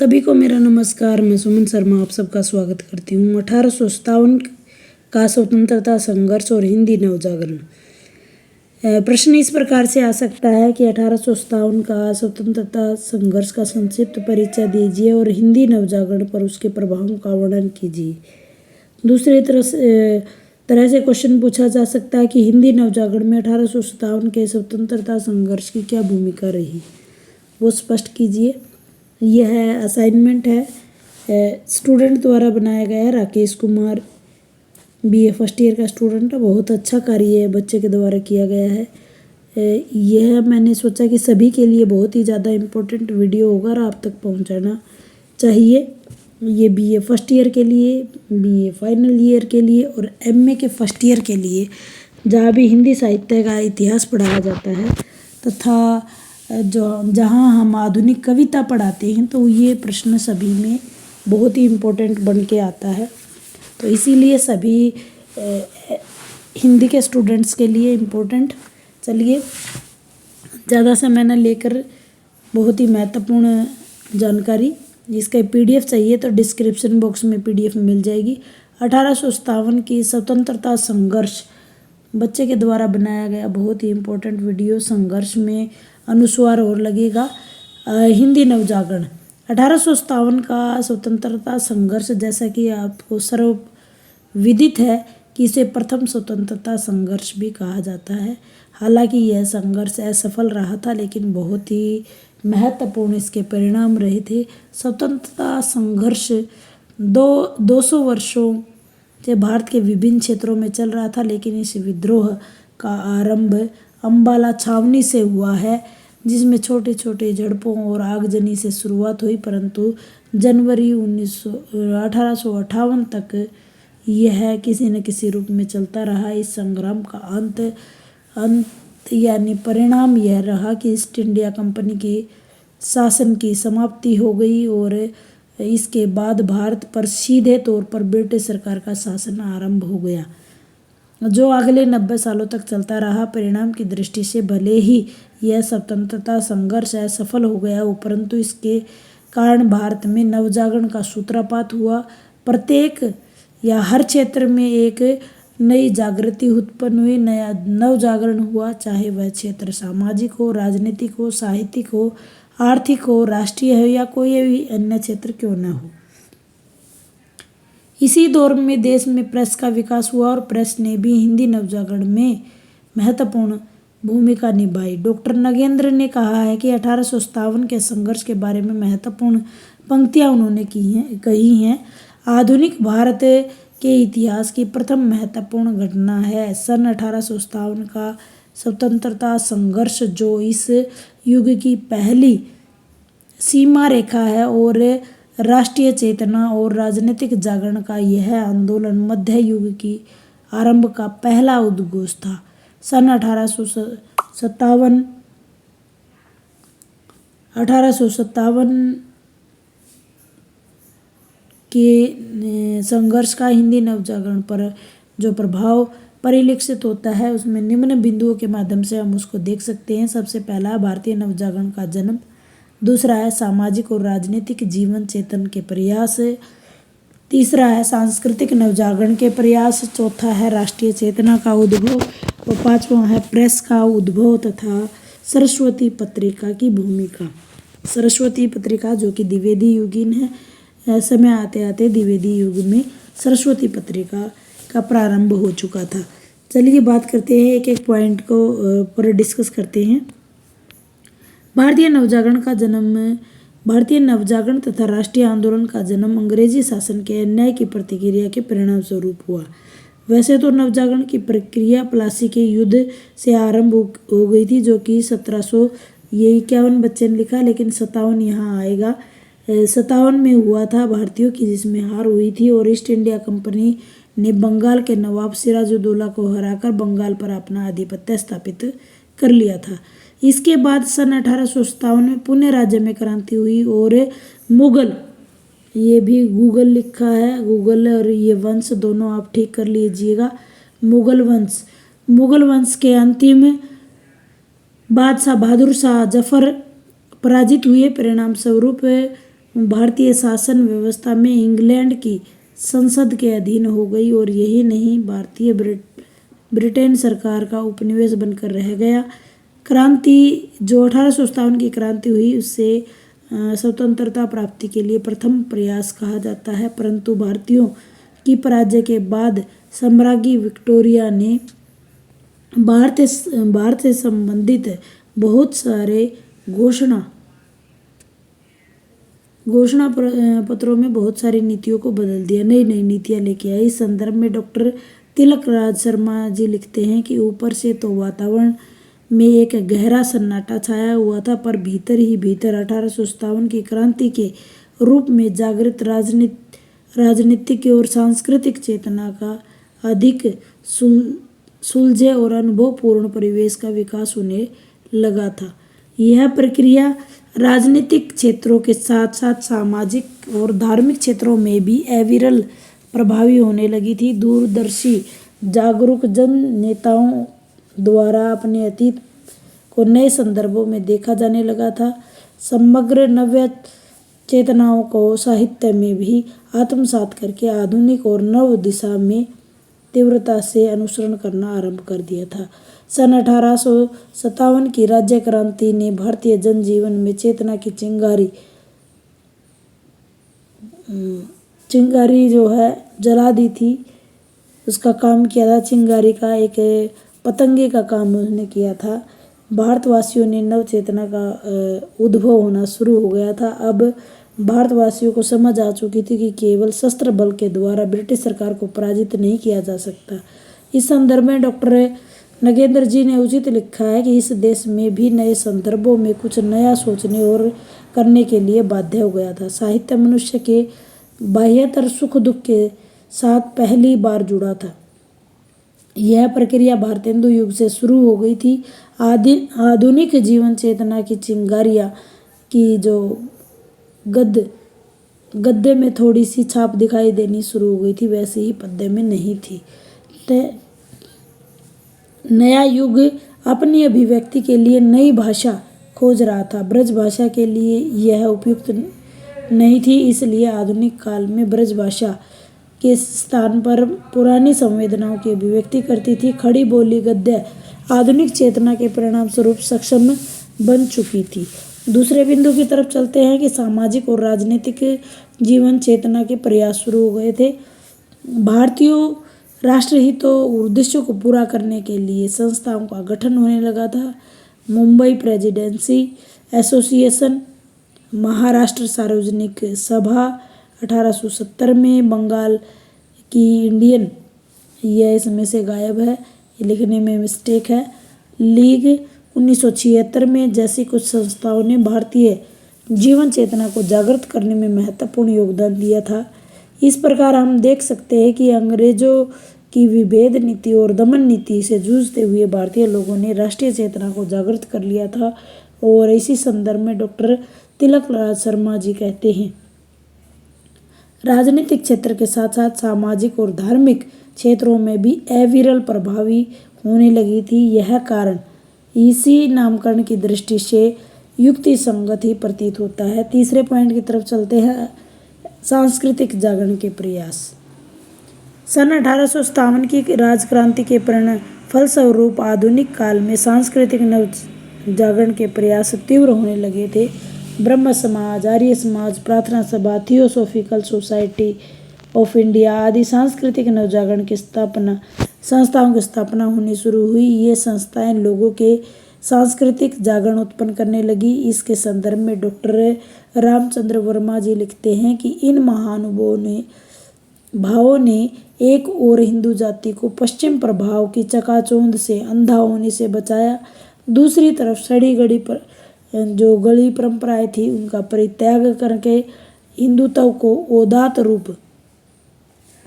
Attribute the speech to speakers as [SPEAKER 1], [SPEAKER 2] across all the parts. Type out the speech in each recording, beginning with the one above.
[SPEAKER 1] सभी को मेरा नमस्कार। मैं सुमन शर्मा आप सबका स्वागत करती हूँ। 1857 का स्वतंत्रता संघर्ष और हिंदी नवजागरण। प्रश्न इस प्रकार से आ सकता है कि 1857 का स्वतंत्रता संघर्ष का संक्षिप्त परिचय दीजिए और हिंदी नवजागरण पर उसके प्रभावों का वर्णन कीजिए। दूसरी तरह से क्वेश्चन पूछा जा सकता है कि हिंदी नवजागरण में 1857 के स्वतंत्रता संघर्ष की क्या भूमिका रही, वो स्पष्ट कीजिए। यह असाइनमेंट है, स्टूडेंट द्वारा बनाया गया है। Rakesh Kumar BA first year का स्टूडेंट है। बहुत अच्छा कार्य बच्चे के द्वारा किया गया है। यह मैंने सोचा कि सभी के लिए बहुत ही ज़्यादा इम्पोर्टेंट वीडियो होगा और आप तक पहुंचाना चाहिए। ये बीए फर्स्ट ईयर के लिए, बीए फाइनल ईयर के लिए और एमए के फर्स्ट ईयर के लिए, जहाँ भी हिंदी साहित्य का इतिहास पढ़ाया जाता है तथा जहाँ हम आधुनिक कविता पढ़ाते हैं, तो ये प्रश्न सभी में बहुत ही इम्पोर्टेंट बन के आता है। तो इसीलिए सभी हिंदी के स्टूडेंट्स के लिए इम्पोर्टेंट। चलिए, ज़्यादा समय न लेकर बहुत ही महत्वपूर्ण जानकारी, जिसका पीडीएफ चाहिए तो डिस्क्रिप्शन बॉक्स में पीडीएफ मिल जाएगी। 1857 की स्वतंत्रता संघर्ष बच्चे के द्वारा बनाया गया बहुत ही इम्पोर्टेंट वीडियो। संघर्ष में अनुस्वार और लगेगा। हिंदी नवजागरण 1857 का स्वतंत्रता संघर्ष, जैसा कि आपको सर्वविदित है कि इसे प्रथम स्वतंत्रता संघर्ष भी कहा जाता है। हालांकि यह संघर्ष असफल रहा था, लेकिन बहुत ही महत्वपूर्ण इसके परिणाम रहे थे। स्वतंत्रता संघर्ष 200 वर्षों से भारत के विभिन्न क्षेत्रों में चल रहा था, लेकिन इस विद्रोह का आरंभ अम्बाला छावनी से हुआ है, जिसमें छोटे छोटे झड़पों और आगजनी से शुरुआत हुई, परंतु जनवरी 1858 तक यह किसी न किसी रूप में चलता रहा। इस संग्राम का अंत यानी परिणाम यह रहा कि ईस्ट इंडिया कंपनी के शासन की समाप्ति हो गई और इसके बाद भारत पर सीधे तौर पर ब्रिटिश सरकार का शासन आरंभ हो गया, जो अगले 90 सालों तक चलता रहा। परिणाम की दृष्टि से भले ही यह स्वतंत्रता संघर्ष असफल हो गया, परंतु इसके कारण भारत में नवजागरण का सूत्रपात हुआ। प्रत्येक या हर क्षेत्र में एक नई जागृति उत्पन्न हुई, नया नवजागरण हुआ, चाहे वह क्षेत्र सामाजिक हो, राजनीतिक हो, साहित्यिक हो, आर्थिक हो, राष्ट्रीय हो या कोई भी अन्य क्षेत्र क्यों न हो। इसी दौर में देश में प्रेस का विकास हुआ और प्रेस ने भी हिंदी नवजागरण में महत्वपूर्ण भूमिका निभाई। डॉक्टर नगेंद्र ने कहा है कि 1857 के संघर्ष के बारे में महत्वपूर्ण पंक्तियां उन्होंने कही हैं। आधुनिक भारत के इतिहास की प्रथम महत्वपूर्ण घटना है सन 1857 का स्वतंत्रता संघर्ष, जो इस युग की पहली सीमा रेखा है और राष्ट्रीय चेतना और राजनीतिक जागरण का यह आंदोलन मध्य युग की आरंभ का पहला उद्घोष था। सन 1857 के संघर्ष का हिंदी नवजागरण पर जो प्रभाव परिलक्षित होता है, उसमें निम्न बिंदुओं के माध्यम से हम उसको देख सकते हैं। सबसे पहला, भारतीय नवजागरण का जन्म। दूसरा है सामाजिक और राजनीतिक जीवन चेतन के प्रयास। तीसरा है सांस्कृतिक नवजागरण के प्रयास। चौथा है राष्ट्रीय चेतना का उद्भव और पांचवा है प्रेस का उद्भव तथा सरस्वती पत्रिका की भूमिका। सरस्वती पत्रिका जो कि द्विवेदी युगीन है, समय आते आते द्विवेदी युग में सरस्वती पत्रिका का प्रारंभ हो चुका था। चलिए बात करते हैं, एक एक पॉइंट को पर डिस्कस करते हैं। भारतीय नवजागरण तथा राष्ट्रीय आंदोलन का जन्म अंग्रेजी शासन के अन्याय की प्रतिक्रिया के परिणाम स्वरूप हुआ। वैसे तो नवजागरण की प्रक्रिया प्लासी के युद्ध से आरंभ हो गई थी, जो कि 1751 बच्चे ने लिखा, लेकिन 57 यहाँ आएगा। 57 में हुआ था भारतीयों की, जिसमें हार हुई थी और ईस्ट इंडिया कंपनी ने बंगाल के नवाब सिराजुद्दौला को हराकर बंगाल पर अपना आधिपत्य स्थापित कर लिया था। इसके बाद सन 1857 में पुणे राज्य में क्रांति हुई और मुगल, ये भी गूगल लिखा है, गूगल और ये वंश दोनों आप ठीक कर लीजिएगा। मुगल वंश के अंतिम बादशाह बहादुर शाह जफर पराजित हुए। परिणाम स्वरूप भारतीय शासन व्यवस्था में इंग्लैंड की संसद के अधीन हो गई और यही नहीं भारतीय ब्रिटेन सरकार का उपनिवेश बनकर रह गया। क्रांति जो 1857 की क्रांति हुई उससे स्वतंत्रता प्राप्ति के लिए प्रथम प्रयास कहा जाता है, परंतु भारतीयों की पराजय के बाद सम्राज्ञी विक्टोरिया ने भारत से संबंधित बहुत सारे घोषणा पत्रों में बहुत सारी नीतियों को बदल दिया, नई नई नीतियां लेके आई। इस संदर्भ में डॉक्टर तिलक राज शर्मा जी लिखते हैं कि ऊपर से तो वातावरण में एक गहरा सन्नाटा छाया हुआ था, पर भीतर ही भीतर 1857 की क्रांति के रूप में जागृत राजनीतिक और सांस्कृतिक चेतना का अधिक सुलझे और अनुभवपूर्ण परिवेश का विकास होने लगा था। यह प्रक्रिया राजनीतिक क्षेत्रों के साथ साथ सामाजिक और धार्मिक क्षेत्रों में भी अविरल प्रभावी होने लगी थी। दूरदर्शी जागरूक जन नेताओं द्वारा अपने अतीत को नए संदर्भों में देखा जाने लगा था। समग्र नव्य चेतनाओं को साहित्य में भी आत्मसात करके आधुनिक और नव दिशा में तीव्रता से अनुसरण करना आरंभ कर दिया था। सन 1857 की राज्य क्रांति ने भारतीय जनजीवन में चेतना की चिंगारी जो है जला दी थी। उसका काम किया था, चिंगारी का एक पतंगे का काम उसने किया था। भारतवासियों ने नव चेतना का उद्भव होना शुरू हो गया था। अब भारतवासियों को समझ आ चुकी थी कि केवल शस्त्र बल के द्वारा ब्रिटिश सरकार को पराजित नहीं किया जा सकता। इस संदर्भ में डॉक्टर नगेंद्र जी ने उचित लिखा है कि इस देश में भी नए संदर्भों में कुछ नया सोचने और करने के लिए बाध्य हो गया था। साहित्य मनुष्य के बाह्यतर सुख दुख के साथ पहली बार जुड़ा था। यह प्रक्रिया भारतेंदु युग से शुरू हो गई थी। आधुनिक जीवन चेतना की चिंगारियां की जो गद्य में थोड़ी सी छाप दिखाई देनी शुरू हो गई थी, वैसे ही पद्य में नहीं थी। नया युग अपनी अभिव्यक्ति के लिए नई भाषा खोज रहा था। ब्रज भाषा के लिए यह उपयुक्त नहीं थी, इसलिए आधुनिक काल में ब्रज भाषा के स्थान पर पुरानी संवेदनाओं की अभिव्यक्ति करती थी। खड़ी बोली गद्य आधुनिक चेतना के परिणाम स्वरूप सक्षम बन चुकी थी। दूसरे बिंदु की तरफ चलते हैं कि सामाजिक और राजनीतिक जीवन चेतना के प्रयास शुरू हो गए थे। भारतीयों राष्ट्रहितों और उद्देश्यों को पूरा करने के लिए संस्थाओं का गठन होने लगा था। मुंबई प्रेसिडेंसी एसोसिएशन, महाराष्ट्र सार्वजनिक सभा 1870 में, बंगाल की इंडियन, यह इसमें से गायब है, ये लिखने में मिस्टेक है, लीग 1976 में जैसी कुछ संस्थाओं ने भारतीय जीवन चेतना को जागृत करने में महत्वपूर्ण योगदान दिया था। इस प्रकार हम देख सकते हैं कि अंग्रेजों की विभेद नीति और दमन नीति से जूझते हुए भारतीय लोगों ने राष्ट्रीय चेतना को जागृत कर लिया था। और इसी संदर्भ में डॉक्टर तिलक राज शर्मा जी कहते हैं, राजनीतिक क्षेत्र के साथ साथ सामाजिक और धार्मिक क्षेत्रों में भी अविरल प्रभावी होने लगी थी। यह कारण इसी नामकरण की दृष्टि से युक्ति संगत ही प्रतीत होता है। तीसरे पॉइंट की तरफ चलते हैं, सांस्कृतिक जागरण के प्रयास। सन 1857 की राजक्रांति के फलस्वरूप आधुनिक काल में सांस्कृतिक नव जागरण के प्रयास तीव्र होने लगे थे। ब्रह्म समाज, आर्य समाज, प्रार्थना सभा, थियोसॉफिकल सोसाइटी ऑफ इंडिया आदि सांस्कृतिक नवजागरण की संस्थाओं की स्थापना होनी शुरू हुई। ये संस्थाएं लोगों के सांस्कृतिक जागरण उत्पन्न करने लगी। इसके संदर्भ में डॉक्टर रामचंद्र वर्मा जी लिखते हैं कि इन भावों ने एक और हिंदू जाति को पश्चिम प्रभाव की चकाचौंध से अंधा होने से बचाया, दूसरी तरफ सड़ी गड़ी पर जो गली परंपराएं थी उनका परित्याग करके हिंदुत्व को उदात्त रूप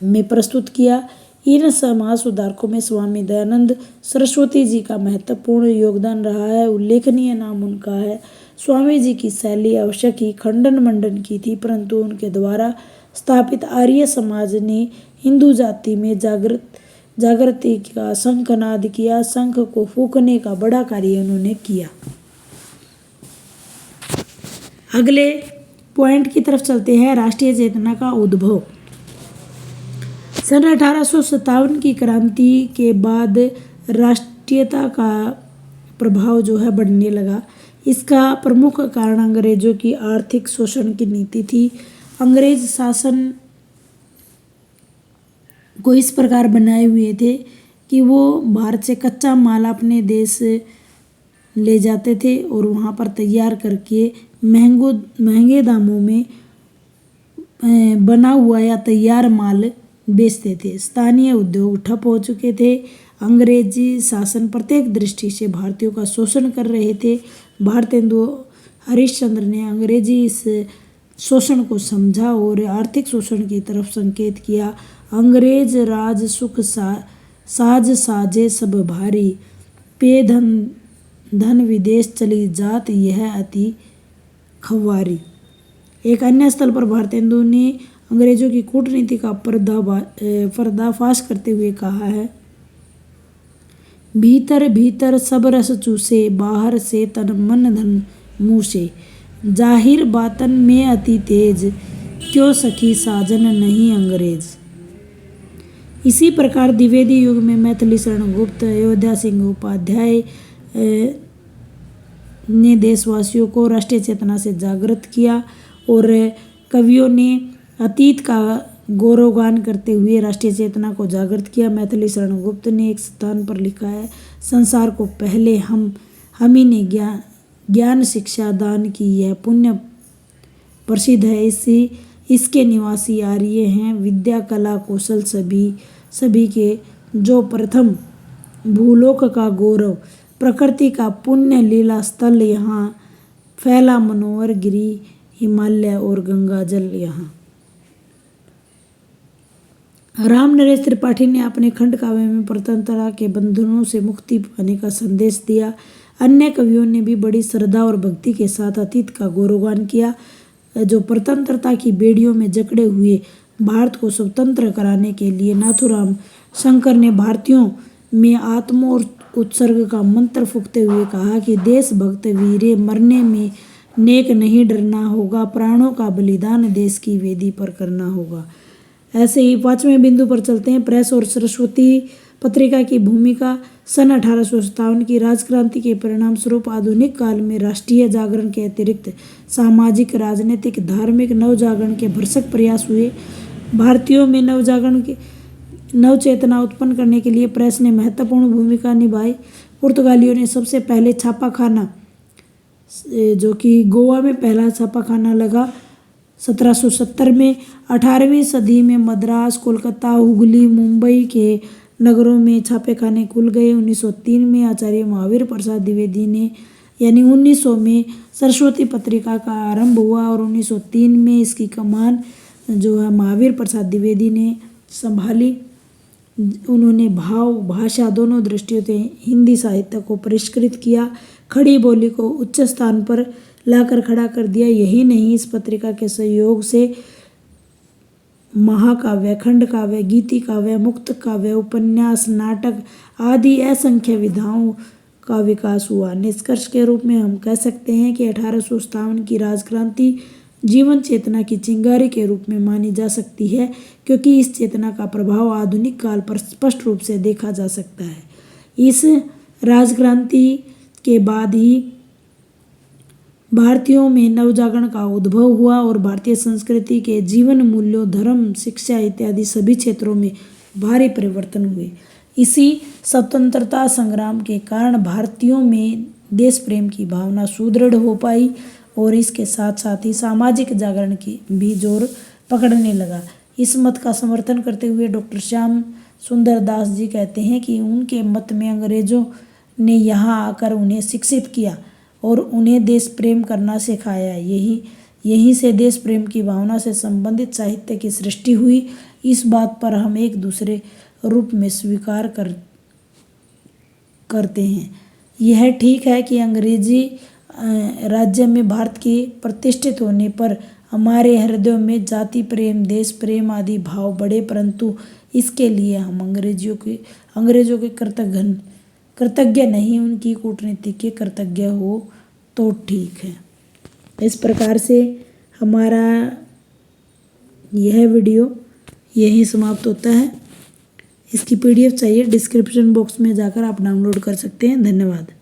[SPEAKER 1] में प्रस्तुत किया। इन समाज सुधारकों में स्वामी दयानंद सरस्वती जी का महत्वपूर्ण योगदान रहा है। उल्लेखनीय नाम उनका है। स्वामी जी की शैली आवश्यक ही खंडन मंडन की थी, परंतु उनके द्वारा स्थापित आर्य समाज ने हिंदू जाति में जागृति का शंखनाद किया। शंख को फूंकने का बड़ा कार्य उन्होंने किया। अगले पॉइंट की तरफ चलते हैं। राष्ट्रीय चेतना का उद्भव। सन 1857 की क्रांति के बाद राष्ट्रीयता का प्रभाव जो है बढ़ने लगा। इसका प्रमुख कारण अंग्रेजों की आर्थिक शोषण की नीति थी। अंग्रेज शासन को इस प्रकार बनाए हुए थे कि वो भारत से कच्चा माल अपने देश ले जाते थे और वहाँ पर तैयार करके महंगे दामों में बना हुआ या तैयार माल बेचते थे। स्थानीय उद्योग ठप हो चुके थे। अंग्रेजी शासन प्रत्येक दृष्टि से भारतीयों का शोषण कर रहे थे। भारतेंदु हरिश्चंद्र ने अंग्रेजी इस शोषण को समझा और आर्थिक शोषण की तरफ संकेत किया। अंग्रेज राज सुख साज साजे सब भारी, पे धन विदेश चली जात यह अति खवारी। एक अन्य स्थल पर भारतेंदु ने अंग्रेजों की कूटनीति का पर्दाफाश करते हुए कहा है, भीतर भीतर सब रस चूसे, बाहर से तन मन धन मुँह से, जाहिर बातन में अति तेज, क्यों सखी साजन नहीं अंग्रेज। इसी प्रकार द्विवेदी युग में मैथिली शरण गुप्त, अयोध्या सिंह उपाध्याय ने देशवासियों को राष्ट्रीय चेतना से जागृत किया और कवियों ने अतीत का गौरवगान करते हुए राष्ट्रीय चेतना को जागृत किया। मैथिली शरण गुप्त ने एक स्थान पर लिखा है, संसार को पहले हम ही ने ज्ञान शिक्षा दान की, यह पुण्य प्रसिद्ध है। इसके निवासी आर्य हैं, विद्या कला कौशल सभी के, जो प्रथम भूलोक का गौरव, प्रकृति का पुण्य लीला स्थल यहाँ, फैला मनोहर गिरी हिमालय और गंगा जल यहाँ। राम नरेश त्रिपाठी ने अपने खंड काव्य में स्वतंत्रता के बंधनों से मुक्ति पाने का संदेश दिया। अन्य कवियों ने भी बड़ी श्रद्धा और भक्ति के साथ अतीत का गौरवगान किया, जो स्वतंत्रता की बेड़ियों में जकड़े हुए भारत को स्वतंत्र कराने के लिए। नाथूराम शंकर ने भारतीयों में आत्म उत्सर्ग का मंत्र फूंकते हुए कहा कि देशभक्त वीरे, मरने में नेक नहीं डरना होगा, प्राणों का बलिदान देश की वेदी पर करना होगा। ऐसे ही 5वें बिंदु पर चलते हैं, प्रेस और सरस्वती पत्रिका की भूमिका। सन 1857 की राजक्रांति के परिणाम स्वरूप आधुनिक काल में राष्ट्रीय जागरण के अतिरिक्त सामाजिक, राजनीतिक, धार्मिक नवजागरण के भरसक प्रयास हुए। भारतीयों में नवचेतना उत्पन्न करने के लिए प्रेस ने महत्वपूर्ण भूमिका निभाई। पुर्तगालियों ने सबसे पहले छापाखाना, जो कि गोवा में पहला छापाखाना लगा 1770 में। 18वीं सदी में मद्रास, कोलकाता, हुगली, मुंबई के नगरों में छापेखाने खुल गए। 1903 में आचार्य महावीर प्रसाद द्विवेदी ने यानी 1900 में सरस्वती पत्रिका का आरंभ हुआ और 1903 में इसकी कमान जो है महावीर प्रसाद द्विवेदी ने संभाली। उन्होंने भाव भाषा दोनों दृष्टियों से हिंदी साहित्य को परिष्कृत किया, खड़ी बोली को उच्च स्थान पर लाकर खड़ा कर दिया। यही नहीं, इस पत्रिका के सहयोग से महाकाव्य, खंड काव्य, गीति काव्य, मुक्त काव्य, उपन्यास, नाटक आदि असंख्य विधाओं का विकास हुआ। निष्कर्ष के रूप में हम कह सकते हैं कि 1857 की राजक्रांति जीवन चेतना की चिंगारी के रूप में मानी जा सकती है, क्योंकि इस चेतना का प्रभाव आधुनिक काल पर स्पष्ट रूप से देखा जा सकता है। इस राजक्रांति के बाद ही भारतीयों में नवजागरण का उद्भव हुआ और भारतीय संस्कृति के जीवन मूल्यों, धर्म, शिक्षा इत्यादि सभी क्षेत्रों में भारी परिवर्तन हुए। इसी स्वतंत्रता संग्राम के कारण भारतीयों में देश प्रेम की भावना सुदृढ़ हो पाई और इसके साथ साथ ही सामाजिक जागरण की भी जोर पकड़ने लगा। इस मत का समर्थन करते हुए डॉक्टर श्याम सुंदर दास जी कहते हैं कि उनके मत में अंग्रेजों ने यहाँ आकर उन्हें शिक्षित किया और उन्हें देश प्रेम करना सिखाया। यहीं से देश प्रेम की भावना से संबंधित साहित्य की सृष्टि हुई। इस बात पर हम एक दूसरे रूप में स्वीकार करते हैं। यह ठीक है कि अंग्रेजी राज्य में भारत के प्रतिष्ठित होने पर हमारे हृदयों में जाति प्रेम, देश प्रेम आदि भाव बढ़े, परंतु इसके लिए हम अंग्रेजों के कृतज्ञ नहीं, उनकी कूटनीति के कृतज्ञ हो तो ठीक है। इस प्रकार से हमारा यह वीडियो यहीं समाप्त होता है। इसकी PDF चाहिए, डिस्क्रिप्शन बॉक्स में जाकर आप डाउनलोड कर सकते हैं। धन्यवाद।